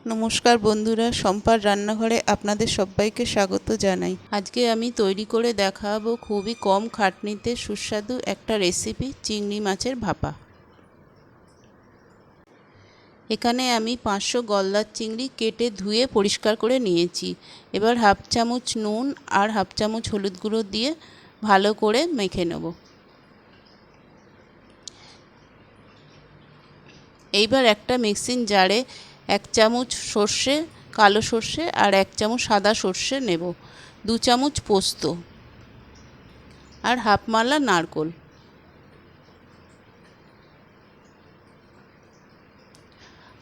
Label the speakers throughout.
Speaker 1: নমস্কার বন্ধুরা, শম্পার রান্নাঘরে আপনাদের সবাইকে স্বাগত জানাই। আজকে আমি তৈরি করে দেখাবো খুবই কম খাটনিতে সুস্বাদু একটা রেসিপি, চিংড়ি মাছের ভাপা। এখানে আমি 500 গলদার চিংড়ি কেটে ধুয়ে পরিষ্কার করে নিয়েছি। এবার হাফ চামচ নুন আর হাফ চামচ হলুদ গুঁড়ো দিয়ে ভালো করে মেখে নেব। এইবার একটা মিক্সিং জারে 1 চামচ সর্ষে, কালো সর্ষে আর 1 চামচ সাদা সর্ষে নেব, 2 চামচ পোস্ত আর হাফ মালা নারকোল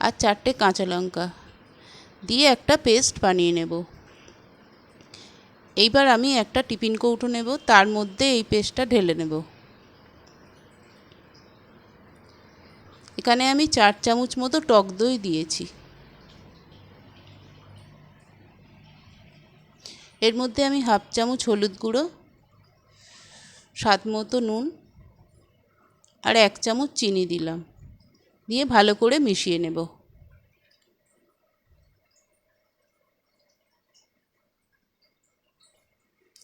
Speaker 1: আর 4টে কাঁচা লঙ্কা দিয়ে একটা পেস্ট বানিয়ে নেব। এইবার আমি একটা টিফিন কৌটো নেব, তার মধ্যে এই পেস্টটা ঢেলে নেব। এখানে আমি 4 চামচ মতো টক দই দিয়েছি। এর মধ্যে আমি হাফ চামচ হলুদ গুঁড়ো, স্বাদ মতো নুন আর 1 চামচ চিনি দিলাম, দিয়ে ভালো করে মিশিয়ে নেব।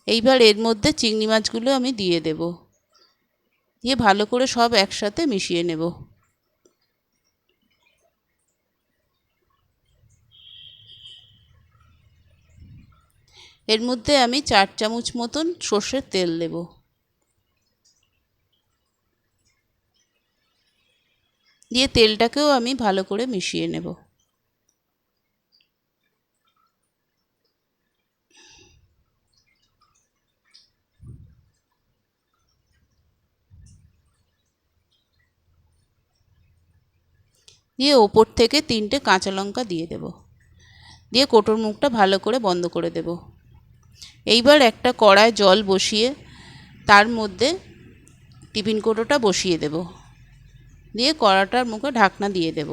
Speaker 1: এইবার এর মধ্যে চিংড়ি মাছগুলো আমি দিয়ে দেব, দিয়ে ভালো করে সব একসাথে মিশিয়ে নেব। এর মধ্যে আমি 4 চামচ মতন সর্ষের তেল দেব। দিয়ে তেলটাকেও আমি ভালো করে মিশিয়ে নেব। দিয়ে ওপর থেকে 3টে কাঁচা লঙ্কা দিয়ে দেব, দিয়ে কৌটোর মুখটা ভালো করে বন্ধ করে দেব। এইবার একটা কড়ায় জল বসিয়ে তার মধ্যে টিফিন কৌটোটা বসিয়ে দেব, দিয়ে কড়াটার মুখে ঢাকনা দিয়ে দেব।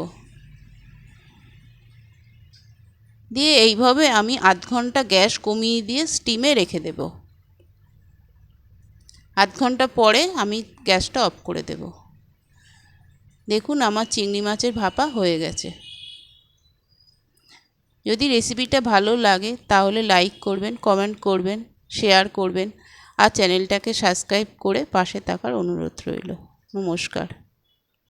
Speaker 1: দিয়ে এইভাবে আমি আধ ঘন্টা গ্যাস কমিয়ে দিয়ে স্টিমে রেখে দেব। আধ ঘন্টা পরে আমি গ্যাসটা অফ করে দেব। দেখুন আমার চিংড়ি মাছের ভাপা হয়ে গেছে। যদি রেসিপিটা ভালো লাগে তাহলে লাইক করবেন, কমেন্ট করবেন, শেয়ার করবেন আর চ্যানেলটাকে সাবস্ক্রাইব করে পাশে থাকার অনুরোধ রইল। নমস্কার।